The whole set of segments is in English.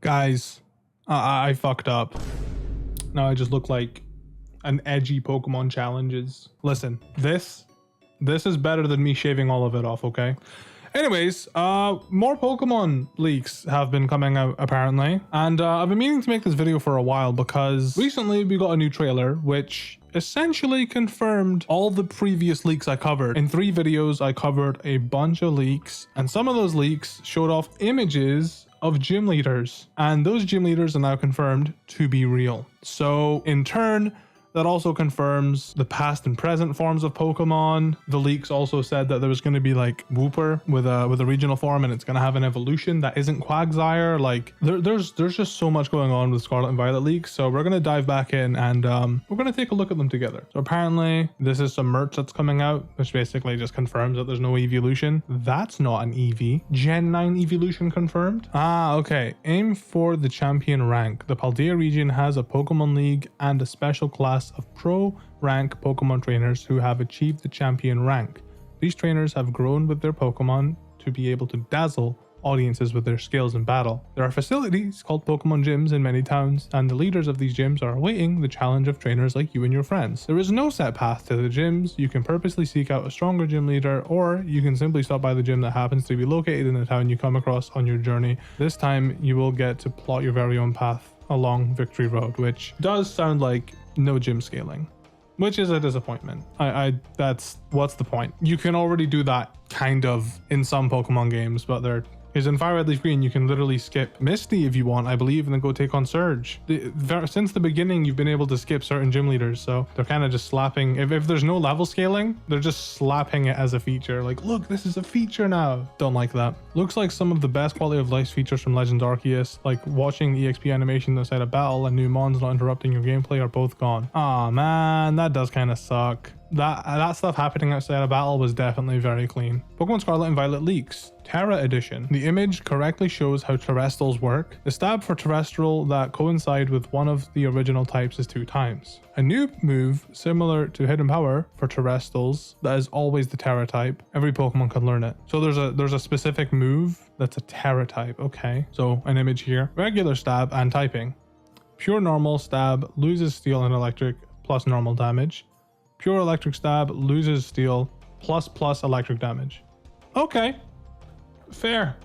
Guys, I fucked up. Now I just look like an edgy Pokemon challenges. Listen, this is better than me shaving all of it off, okay? Anyways, more Pokemon leaks have been coming out apparently, and I've been meaning to make this video for a while because recently we got a new trailer which essentially confirmed all the previous leaks I covered. In 3 videos, I covered a bunch of leaks, and some of those leaks showed off images of gym leaders, and those gym leaders are now confirmed to be real. So in turn, that also confirms the past and present forms of Pokemon. The leaks also said that there was going to be like Wooper with a regional form, and it's going to have an evolution that isn't Quagsire. Like there's just so much going on with Scarlet and Violet leaks. So we're going to dive back in and we're going to take a look at them together. So apparently this is some merch that's coming out, which basically just confirms that there's no evolution. That's not an EV. Gen 9 evolution confirmed. Okay. Aim for the champion rank. The Paldea region has a Pokemon League and a special class of pro rank Pokemon trainers who have achieved the champion rank. These trainers have grown with their Pokemon to be able to dazzle audiences with their skills in battle. There are facilities called Pokemon gyms in many towns, and the leaders of these gyms are awaiting the challenge of trainers like you and your friends. There is no set path to the gyms. You can purposely seek out a stronger gym leader, or you can simply stop by the gym that happens to be located in the town you come across on your journey. This time you will get to plot your very own path along Victory Road, which does sound like no gym scaling, which is a disappointment. That's what's the point? You can already do that kind of in some Pokemon games, but because in Fire Red Leaf Green you can literally skip Misty if you want, I believe, and then go take on Surge. Since the beginning you've been able to skip certain gym leaders, so they're kind of just slapping, if there's no level scaling, they're just slapping it as a feature, like, look, this is a feature now. Don't like that. Looks like some of the best quality of life features from Legends Arceus, like watching the EXP animation outside of battle and new mons not interrupting your gameplay, are both gone. Aw man, that does kind of suck. That stuff happening outside of battle was definitely very clean. Pokemon Scarlet and Violet leaks. Terra Edition. The image correctly shows how Terrestals work. The stab for Terrestrial that coincide with one of the original types is 2 times. A new move similar to Hidden Power for Terrestals that is always the Terra type. Every Pokemon can learn it. So there's a specific move that's a Terra type. Okay, so an image here. Regular stab and typing. Pure normal stab loses steel and electric plus normal damage. Pure electric stab loses steel plus electric damage. Okay, fair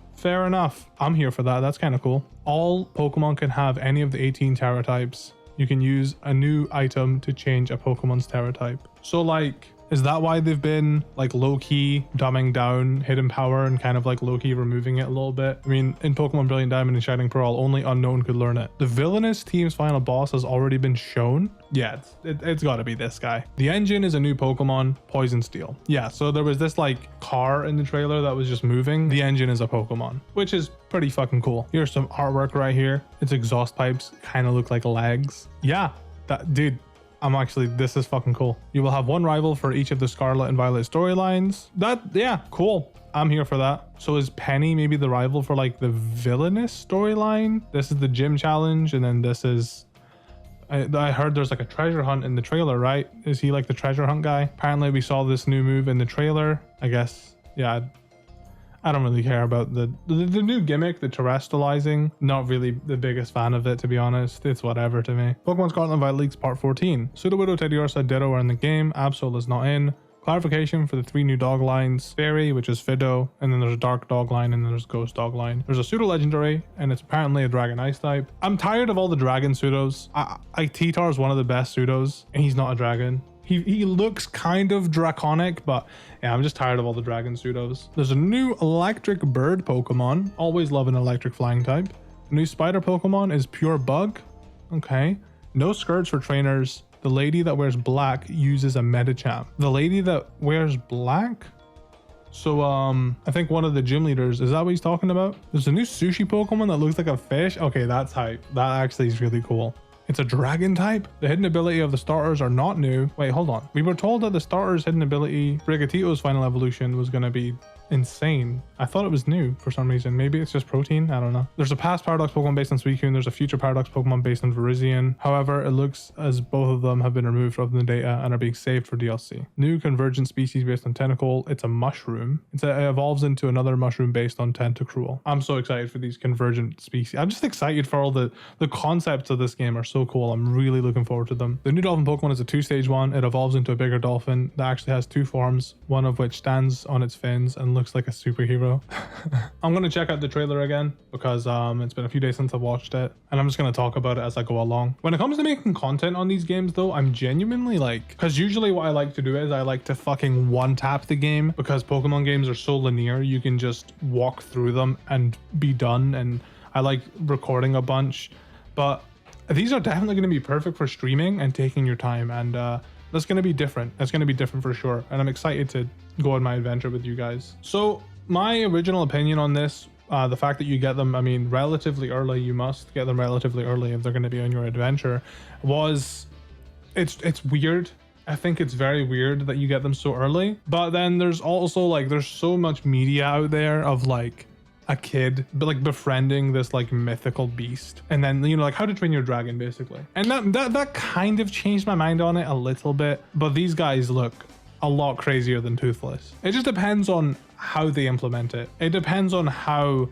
enough. I'm here for that. That's kind of cool. All Pokemon can have any of the 18 Terra types. You can use a new item to change a Pokemon's Terra type. So like, is that why they've been like low-key dumbing down Hidden Power and kind of like low-key removing it a little bit? I mean, in Pokemon Brilliant Diamond and Shining Pearl, only Unknown could learn it. The villainous team's final boss has already been shown. Yeah, it's got to be this guy. The engine is a new Pokemon, Poison Steel. Yeah, so there was this like car in the trailer that was just moving. The engine is a Pokemon, which is pretty fucking cool. Here's some artwork right here. Its exhaust pipes kind of look like legs. Yeah, dude. This is fucking cool. You will have 1 rival for each of the Scarlet and Violet storylines. Yeah, cool. I'm here for that. So is Penny maybe the rival for like the villainous storyline? This is the gym challenge, and then this is... I heard there's like a treasure hunt in the trailer, right? Is he like the treasure hunt guy? Apparently we saw this new move in the trailer. I guess, yeah. I don't really care about the new gimmick, the terrestrializing. Not really the biggest fan of it, to be honest. It's whatever to me. Pokemon Scarlet and Violet leaks part 14. Sudowoodo, Teddiursa, Ditto are in the game. Absol is not in. Clarification for the 3 new dog lines. Fairy, which is Fido, and then there's a Dark dog line, and then there's Ghost dog line. There's a Pseudo Legendary, and it's apparently a Dragon Ice type. I'm tired of all the Dragon pseudos. Titar is one of the best pseudos, and he's not a dragon. He looks kind of draconic, but yeah, I'm just tired of all the dragon pseudos. There's a new electric bird Pokemon. Always love an electric flying type. A new spider Pokemon is Pure Bug. Okay. No skirts for trainers. The lady that wears black uses a Medicham. The lady that wears black? So, I think one of the gym leaders, is that what he's talking about? There's a new sushi Pokemon that looks like a fish. Okay, that's hype. That actually is really cool. It's a dragon type. The hidden ability of the starters are not new. Wait, hold on. We were told that the starters hidden ability, Brigatito's final evolution, was going to be insane. I thought it was new for some reason. Maybe it's just protein. I don't know. There's a past Paradox Pokemon based on Suicune. There's a future Paradox Pokemon based on Virizion. However, it looks as both of them have been removed from the data and are being saved for DLC. New convergent species based on Tentacle. It's a mushroom. It evolves into another mushroom based on Tentacruel. I'm so excited for these convergent species. I'm just excited for all the concepts of this game are so cool. I'm really looking forward to them. The new Dolphin Pokemon is a 2-stage one. It evolves into a bigger dolphin that actually has 2 forms, one of which stands on its fins and looks like a superhero. I'm gonna check out the trailer again because it's been a few days since I've watched it, and I'm just gonna talk about it as I go along. When it comes to making content on these games though, I'm genuinely like, because usually what I like to do is I like to fucking one tap the game, because Pokemon games are so linear, you can just walk through them and be done, and I like recording a bunch, but these are definitely going to be perfect for streaming and taking your time, and that's going to be different. That's going to be different for sure, and I'm excited to go on my adventure with you guys. So my original opinion on this, the fact that you get them, I mean, relatively early, you must get them relatively early if they're going to be on your adventure, was it's weird. I think it's very weird that you get them so early, but then there's also like, there's so much media out there of like a kid but like befriending this like mythical beast, and then, you know, like How to Train Your Dragon basically, and that kind of changed my mind on it a little bit. But these guys look a lot crazier than Toothless. It just depends on how they implement it. It depends on how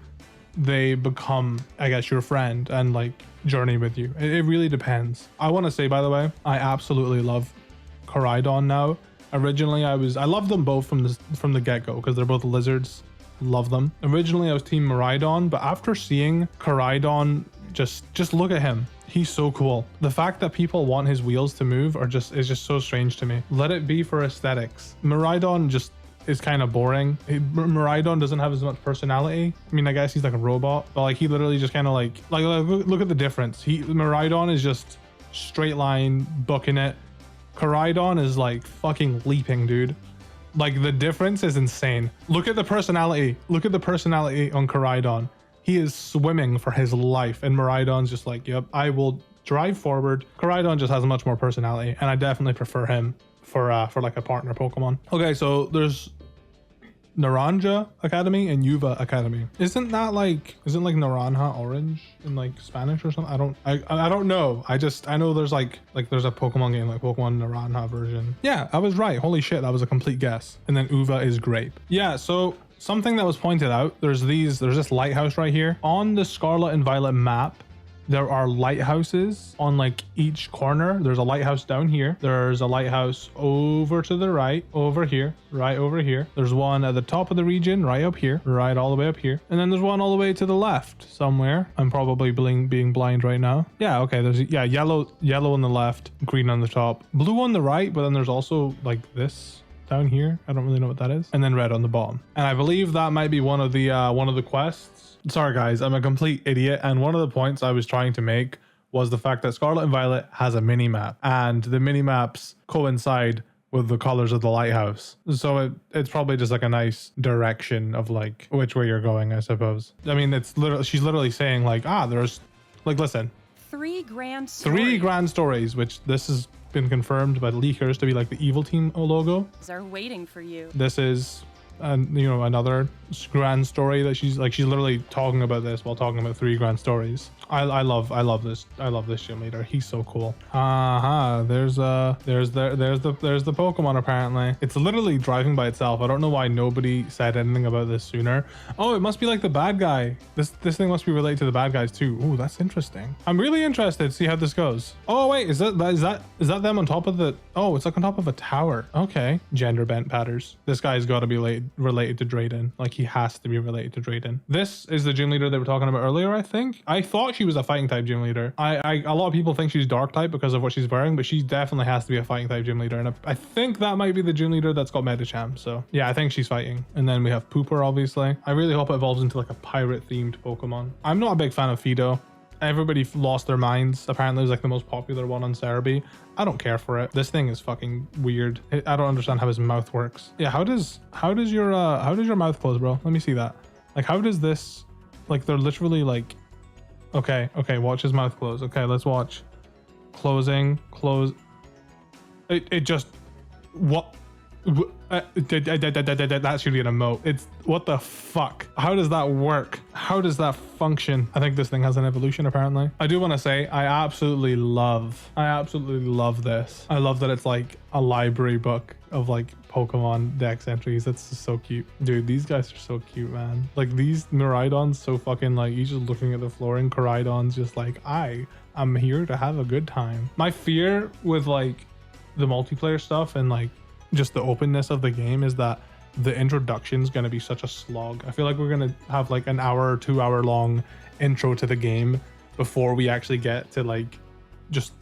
they become, I guess, your friend and like journey with you. It really depends. I want to say, by the way, I absolutely love Koraidon now. Originally I loved them both from the get-go because they're both lizards. Love them. Originally I was team Miraidon, but after seeing Koraidon, just look at him. He's so cool. The fact that people want his wheels to move is just so strange to me. Let it be for aesthetics. Miraidon just is kind of boring. Miraidon doesn't have as much personality. I mean, I guess he's like a robot, but like he literally just kind of like look at the difference. Miraidon is just straight line booking it. Koraidon is like fucking leaping, dude. Like the difference is insane. Look at the personality. Look at the personality on Koraidon. He is swimming for his life, and Miraidon's just like, yep, I will drive forward. Koraidon just has much more personality, and I definitely prefer him for like a partner Pokemon. Okay, so there's Naranja Academy and Yuva Academy. Isn't like Naranja orange in like Spanish or something? I don't know. I know there's like there's a Pokemon game like Pokemon Naranja version. Yeah, I was right. Holy shit, that was a complete guess. And then Uva is grape. Yeah, so something that was pointed out, there's this lighthouse right here. On the Scarlet and Violet map, there are lighthouses on like each corner. There's a lighthouse down here. There's a lighthouse over to the right, over here, right over here. There's one at the top of the region, right up here, right all the way up here. And then there's one all the way to the left somewhere. I'm probably being blind right now. Yeah, okay. There's yellow on the left, green on the top, blue on the right, but then there's also like this down here. I don't really know what that is. And then red on the bottom. And I believe that might be one of the quests. Sorry guys, I'm a complete idiot, and one of the points I was trying to make was the fact that Scarlet and Violet has a mini map, and the mini maps coincide with the colors of the lighthouse, so it's probably just like a nice direction of like which way you're going, I suppose. I mean, she's literally saying like, there's like, listen, 3 grand stories, which this has been confirmed by leakers to be like the Evil Team logo. Are waiting for you. This is another grand story that she's literally talking about this while talking about 3 grand stories. I love this gym leader. He's so cool. There's the Pokemon. Apparently it's literally driving by itself. I don't know why nobody said anything about this sooner. Oh, it must be like the bad guy. This thing must be related to the bad guys too. Oh, that's interesting. I'm really interested to see how this goes. Oh wait, is that them on top of the, oh, it's like on top of a tower. Okay, gender bent patters. This guy's got to be related to Drayden. Like he has to be related to Drayden. This is the gym leader they were talking about earlier. I think I thought she was a fighting type gym leader. A lot of people think she's dark type because of what she's wearing, but she definitely has to be a fighting type gym leader, and I think that might be the gym leader that's got Medicham. So yeah, I think she's fighting. And then we have Pooper, obviously. I really hope it evolves into like a pirate themed Pokemon. I'm not a big fan of Fido. Everybody lost their minds. Apparently it was like the most popular one on Cerebi. I don't care for it. This thing is fucking weird. I don't understand how his mouth works. Yeah, how does your mouth close, bro? Let me see that. Like, how does this, like, they're literally like, okay, watch his mouth close. Okay, let's watch. Closing, close. It just, what? That should be an emote. It's what the fuck? How does that work? How does that function? I think this thing has an evolution apparently. I do want to say I absolutely love this. I love that it's like a library book of like Pokemon Dex entries. That's just so cute. Dude, these guys are so cute, man. Like these Miraidons so fucking like, he's just looking at the floor and Koraidon's just like, I'm here to have a good time. My fear with like the multiplayer stuff and like just the openness of the game is that the introduction is going to be such a slog. I feel like we're going to have like an hour or 2 hour long intro to the game before we actually get to like just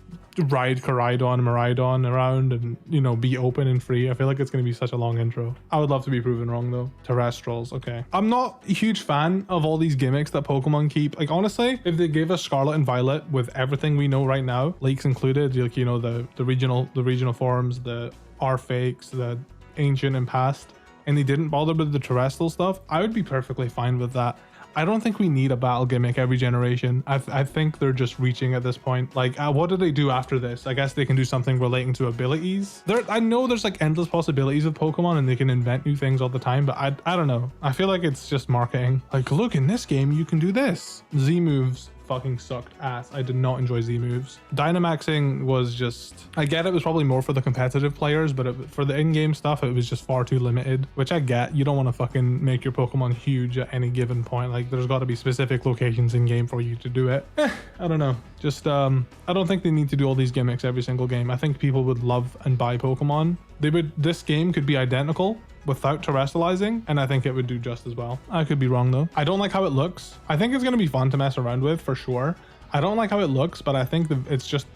ride Koraidon, Miraidon around and, you know, be open and free. I feel like it's going to be such a long intro. I would love to be proven wrong though. Terrestrials, okay. I'm not a huge fan of all these gimmicks that Pokemon keep. Like honestly, if they gave us Scarlet and Violet with everything we know right now, leaks included, like, you know, the regional forms, the R-Fakes, the ancient and past, and they didn't bother with the terrestrial stuff, I would be perfectly fine with that. I don't think we need a battle gimmick every generation. I think they're just reaching at this point. Like, what do they do after this? I guess they can do something relating to abilities. I know there's like endless possibilities with Pokemon and they can invent new things all the time, but I don't know. I feel like it's just marketing. Like, look, in this game, you can do this. Z moves fucking sucked ass. I did not enjoy Z moves. Dynamaxing was just, I get it was probably more for the competitive players, but for the in-game stuff, it was just far too limited, which I get. You don't want to fucking make your Pokemon huge at any given point. Like there's got to be specific locations in game for you to do it. I don't know. Just, I don't think they need to do all these gimmicks every single game. I think people would love and buy Pokemon. This game could be identical without terrestrializing, and I think it would do just as well. I could be wrong though. I don't like how it looks. I think it's going to be fun to mess around with for sure. I don't like how it looks, but I think it's just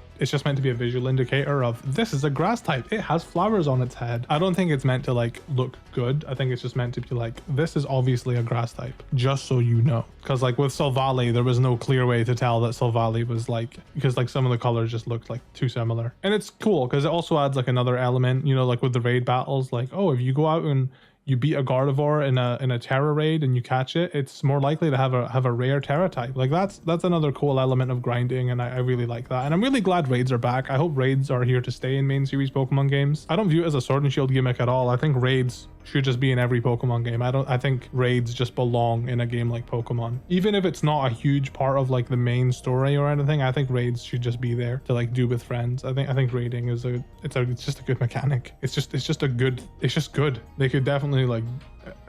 meant to be a visual indicator of this is a grass type. It has flowers on its head. I don't think it's meant to like look good. I think it's just meant to be like, this is obviously a grass type, just so you know. Because like with Silvally, there was no clear way to tell that Silvally was like, because like some of the colors just looked like too similar. And it's cool because it also adds like another element, you know, like with the raid battles, like, oh, if you go out and you beat a Gardevoir in a Terra raid and you catch it, it's more likely to have a rare Terra type. Like that's another cool element of grinding, and I really like that. And I'm really glad raids are back. I hope raids are here to stay in main series Pokemon games. I don't view it as a Sword and Shield gimmick at all. I think raids should just be in every Pokemon game. I think raids just belong in a game like Pokemon. Even if it's not a huge part of like the main story or anything, I think raids should just be there to like do with friends. I think raiding is it's just a good mechanic. It's just good. They could definitely like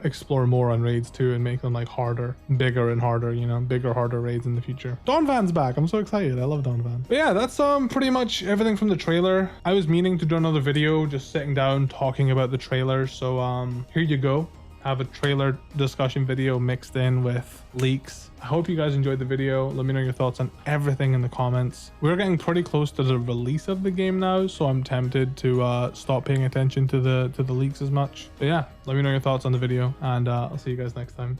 explore more on raids too and make them like harder, bigger and harder, you know, bigger, harder raids in the future. Donphan's back. I'm so excited. I love Donphan. But yeah, that's pretty much everything from the trailer. I was meaning to do another video just sitting down talking about the trailer, so here you go. Have a trailer discussion video mixed in with leaks. I hope you guys enjoyed the video. Let me know your thoughts on everything in the comments. We're getting pretty close to the release of the game now, so I'm tempted to stop paying attention to the leaks as much. But yeah, let me know your thoughts on the video, and I'll see you guys next time.